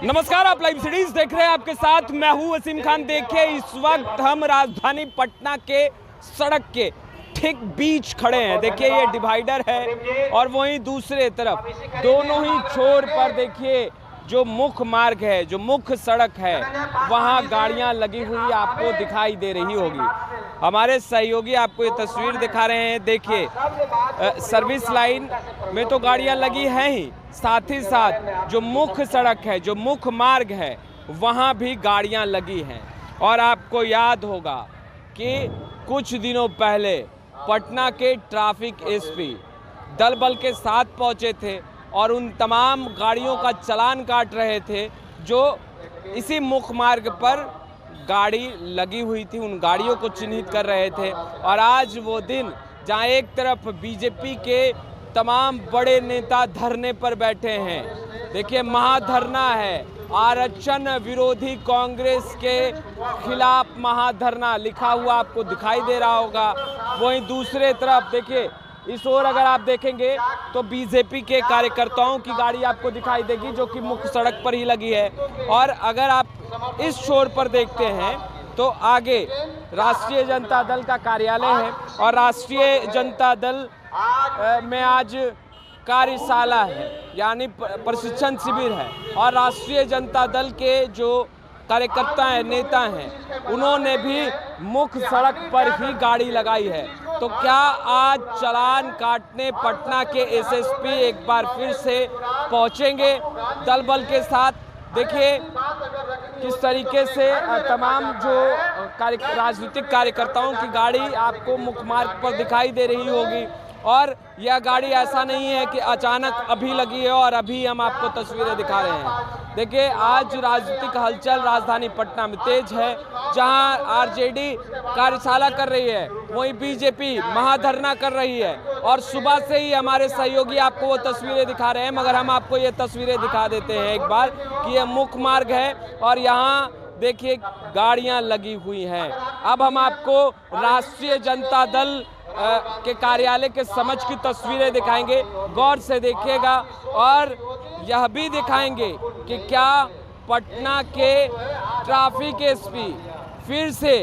नमस्कार, आप live series देख रहे हैं। आपके साथ मैं हूं वसीम खान। देखिए, इस वक्त हम राजधानी पटना के सड़क के ठीक बीच खड़े हैं। देखिए, ये डिवाइडर है और वहीं दूसरे तरफ दोनों ही छोर पर देखिए जो मुख्य मार्ग है, जो मुख्य सड़क है, वहां गाड़ियां लगी हुई आपको दिखाई दे रही होगी। हमारे सहयोगी आपको ये तस्वीर दिखा रहे हैं। देखिए, सर्विस लाइन में तो गाड़ियां लगी हैं ही, साथ ही साथ जो मुख्य सड़क है, जो मुख्य मार्ग है, वहां भी गाड़ियां लगी हैं। और आपको याद होगा कि कुछ दिनों पहले पटना के ट्रैफिक एसपी दल बल के साथ पहुंचे थे और उन तमाम गाड़ियों का चालान काट रहे थे जो इसी मुख्य मार्ग पर गाड़ी लगी हुई थी। उन गाड़ियों को चिन्हित कर रहे थे। और आज वो दिन जहां एक तरफ बीजेपी के तमाम बड़े नेता धरने पर बैठे हैं। देखिए, महाधरना है, आरक्षण विरोधी कांग्रेस के खिलाफ महाधरना लिखा हुआ आपको दिखाई दे रहा होगा। वहीं दूसरे तरफ देखिए, इस ओर अगर आप देखेंगे तो बीजेपी के कार्यकर्ताओं की गाड़ी आपको दिखाई देगी जो कि मुख्य सड़क पर ही लगी है। और अगर आप इस छोर पर देखते हैं तो आगे राष्ट्रीय जनता दल का कार्यालय है और राष्ट्रीय जनता दल में आज कार्यशाला है, यानी प्रशिक्षण शिविर है। और राष्ट्रीय जनता दल के जो कार्यकर्ता हैं, नेता हैं, उन्होंने भी मुख्य सड़क पर ही गाड़ी लगाई है। तो क्या आज चालान काटने पटना के एसएसपी एक बार फिर से पहुंचेंगे दल बल के साथ? देखिए किस तरीके से तमाम जो राजनीतिक कार्यकर्ताओं की गाड़ी आपको मुख्य मार्ग पर दिखाई दे रही होगी। और यह गाड़ी ऐसा नहीं है कि अचानक अभी लगी है और अभी हम आपको तस्वीरें दिखा रहे हैं। देखिए, आज राजनीतिक हलचल राजधानी पटना में तेज है। जहां आरजेडी कार्यशाला कर रही है, वहीं बीजेपी महाधरना कर रही है। और सुबह से ही हमारे सहयोगी आपको वो तस्वीरें दिखा रहे हैं, मगर हम आपको ये तस्वीरें दिखा देते हैं एक बार कि यह मुख्य मार्ग है और यहाँ देखिए गाड़ियाँ लगी हुई हैं। अब हम आपको राष्ट्रीय जनता दल के कार्यालय के समक्ष की तस्वीरें दिखाएंगे। गौर से देखिएगा और यह भी दिखाएंगे कि क्या पटना के ट्रैफिक एसपी फिर से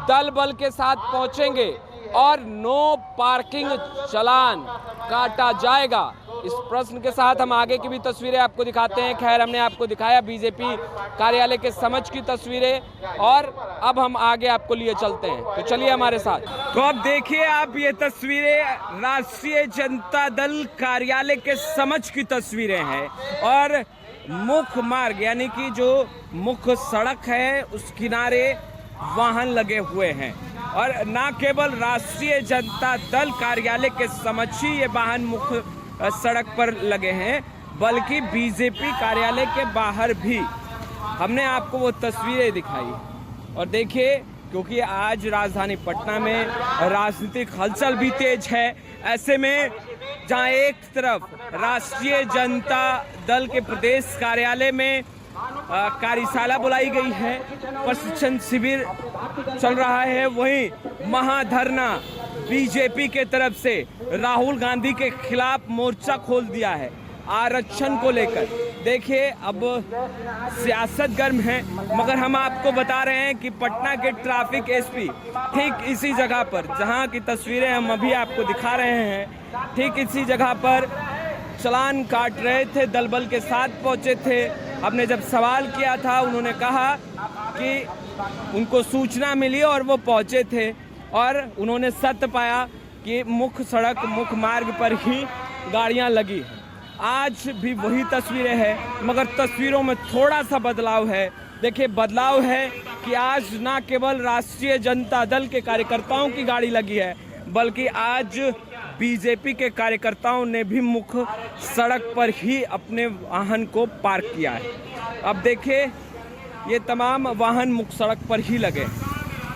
दल बल के साथ पहुंचेंगे और नो पार्किंग चालान काटा जाएगा। इस प्रश्न के साथ हम आगे की भी तस्वीरें आपको दिखाते हैं। खैर, हमने आपको दिखाया बीजेपी कार्यालय के समक्ष की तस्वीरें और अब हम आगे आपको लिए चलते हैं, तो चलिए हमारे साथ। तो अब देखिए आप, ये तस्वीरें राष्ट्रीय जनता दल कार्यालय के समक्ष की तस्वीरें हैं और मुख्य मार्ग यानी कि जो मुख्य सड़क है उस किनारे वाहन लगे हुए हैं। और न केवल राष्ट्रीय जनता दल कार्यालय के समक्ष ही ये वाहन मुख्य सड़क पर लगे हैं, बल्कि बीजेपी कार्यालय के बाहर भी हमने आपको वो तस्वीरें दिखाई। और देखिए, क्योंकि आज राजधानी पटना में राजनीतिक हलचल भी तेज है, ऐसे में जहां एक तरफ राष्ट्रीय जनता दल के प्रदेश कार्यालय में कार्यशाला बुलाई गई है, प्रशिक्षण शिविर चल रहा है, वहीं महाधरना बीजेपी के तरफ से राहुल गांधी के खिलाफ मोर्चा खोल दिया है आरक्षण को लेकर। देखिए, अब सियासत गर्म है, मगर हम आपको बता रहे हैं कि पटना के ट्रैफिक एसपी ठीक इसी जगह पर, जहां की तस्वीरें हम अभी आपको दिखा रहे हैं, ठीक इसी जगह पर चालान काट रहे थे, दल बल के साथ पहुंचे थे। हमने जब सवाल किया था, उन्होंने कहा कि उनको सूचना मिली और वो पहुंचे थे और उन्होंने सत्य पाया कि मुख्य सड़क, मुख्य मार्ग पर ही गाड़ियां लगी हैं। आज भी वही तस्वीरें हैं, मगर तस्वीरों में थोड़ा सा बदलाव है। देखिए, बदलाव है कि आज न केवल राष्ट्रीय जनता दल के कार्यकर्ताओं की गाड़ी लगी है, बल्कि आज बीजेपी के कार्यकर्ताओं ने भी मुख्य सड़क पर ही अपने वाहन को पार्क किया है। अब देखिए, ये तमाम वाहन मुख्य सड़क पर ही लगे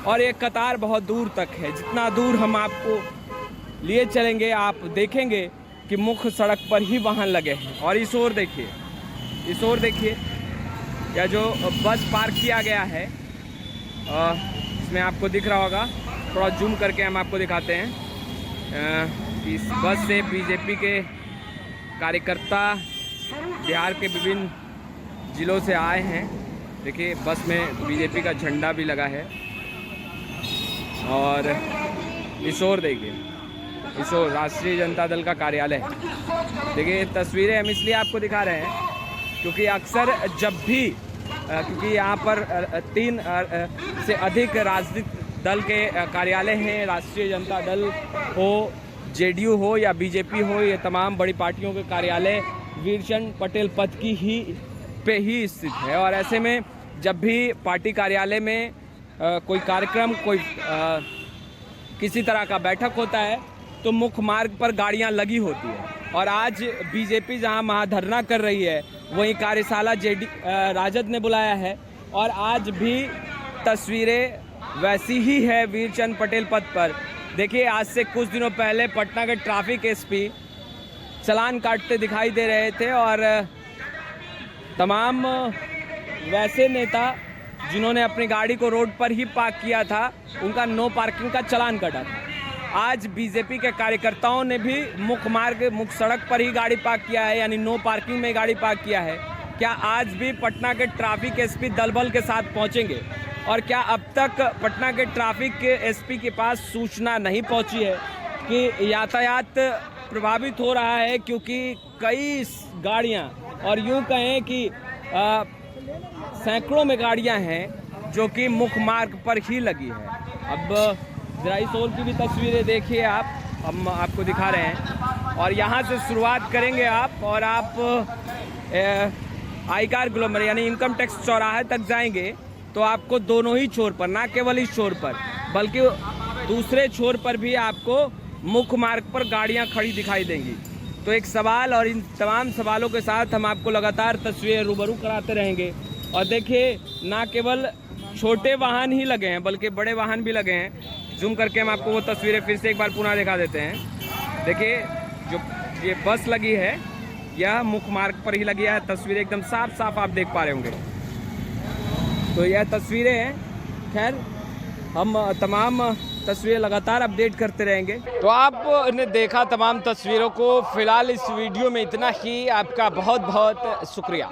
और ये कतार बहुत दूर तक है। जितना दूर हम आपको लिए चलेंगे, आप देखेंगे कि मुख्य सड़क पर ही वाहन लगे हैं। और इस ओर देखिए, इस ओर देखिए, या जो बस पार्क किया गया है, इसमें आपको दिख रहा होगा, थोड़ा जूम करके हम आपको दिखाते हैं। इस बस से बीजेपी के कार्यकर्ता बिहार के विभिन्न जिलों से आए हैं। देखिए बस में बीजेपी का झंडा भी लगा है और इस ओर देखिए, इस ओर राष्ट्रीय जनता दल का कार्यालय है। देखिए तस्वीरें हम इसलिए आपको दिखा रहे हैं क्योंकि अक्सर जब भी क्योंकि यहाँ पर 3 से अधिक राजनीतिक दल के कार्यालय हैं, राष्ट्रीय जनता दल हो, जेडीयू हो या बीजेपी हो, ये तमाम बड़ी पार्टियों के कार्यालय वीरचंद पटेल पथ की पे ही स्थित है। और ऐसे में जब भी पार्टी कार्यालय में कोई कार्यक्रम, कोई किसी तरह का बैठक होता है तो मुख्य मार्ग पर गाड़ियां लगी होती है। और आज बीजेपी जहां महाधरना कर रही है वहीं कार्यशाला राजद ने बुलाया है और आज भी तस्वीरें वैसी ही है वीरचंद पटेल पथ पर। देखिए आज से कुछ दिनों पहले पटना के ट्रैफिक एसपी चालान काटते दिखाई दे रहे थे और तमाम वैसे नेता जिन्होंने अपनी गाड़ी को रोड पर ही पार्क किया था उनका नो पार्किंग का चालान कटा था। आज बीजेपी के कार्यकर्ताओं ने भी मुख्य मार्ग, मुख्य सड़क पर ही गाड़ी पार्क किया है, यानी नो पार्किंग में गाड़ी पार्क किया है। क्या आज भी पटना के ट्रैफिक एसपी दलबल के साथ पहुंचेंगे? और क्या अब तक पटना के ट्रैफिक एसपी के पास सूचना नहीं पहुंची है कि यातायात प्रभावित हो रहा है? क्योंकि कई गाड़ियां और यूं कहें कि सैकड़ों में गाड़ियां हैं जो कि मुख्य मार्ग पर ही लगी है। अब जरा इस ओर की भी तस्वीरें देखिए आप, हम आपको दिखा रहे हैं और यहाँ से शुरुआत करेंगे आप और आप आयकर ग्लोमर यानी इनकम टैक्स चौराहे तक जाएंगे तो आपको दोनों ही छोर पर, ना केवल इस छोर पर बल्कि दूसरे छोर पर भी आपको मुख्य मार्ग पर गाड़ियाँ खड़ी दिखाई देंगी। तो एक सवाल और इन तमाम सवालों के साथ हम आपको लगातार तस्वीरें रूबरू कराते रहेंगे। और देखिए ना केवल छोटे वाहन ही लगे हैं बल्कि बड़े वाहन भी लगे हैं। जूम करके हम आपको वो तस्वीरें फिर से एक बार पुनः दिखा देते हैं। देखिए जो ये बस लगी है यह मुख्य मार्ग पर ही लगी है। तस्वीरें एकदम साफ साफ आप देख पा रहे होंगे। तो यह तस्वीरें हैं। खैर हम तमाम तस्वीरें लगातार अपडेट करते रहेंगे। तो आपने देखा तमाम तस्वीरों को। फिलहाल इस वीडियो में इतना ही। आपका बहुत बहुत शुक्रिया।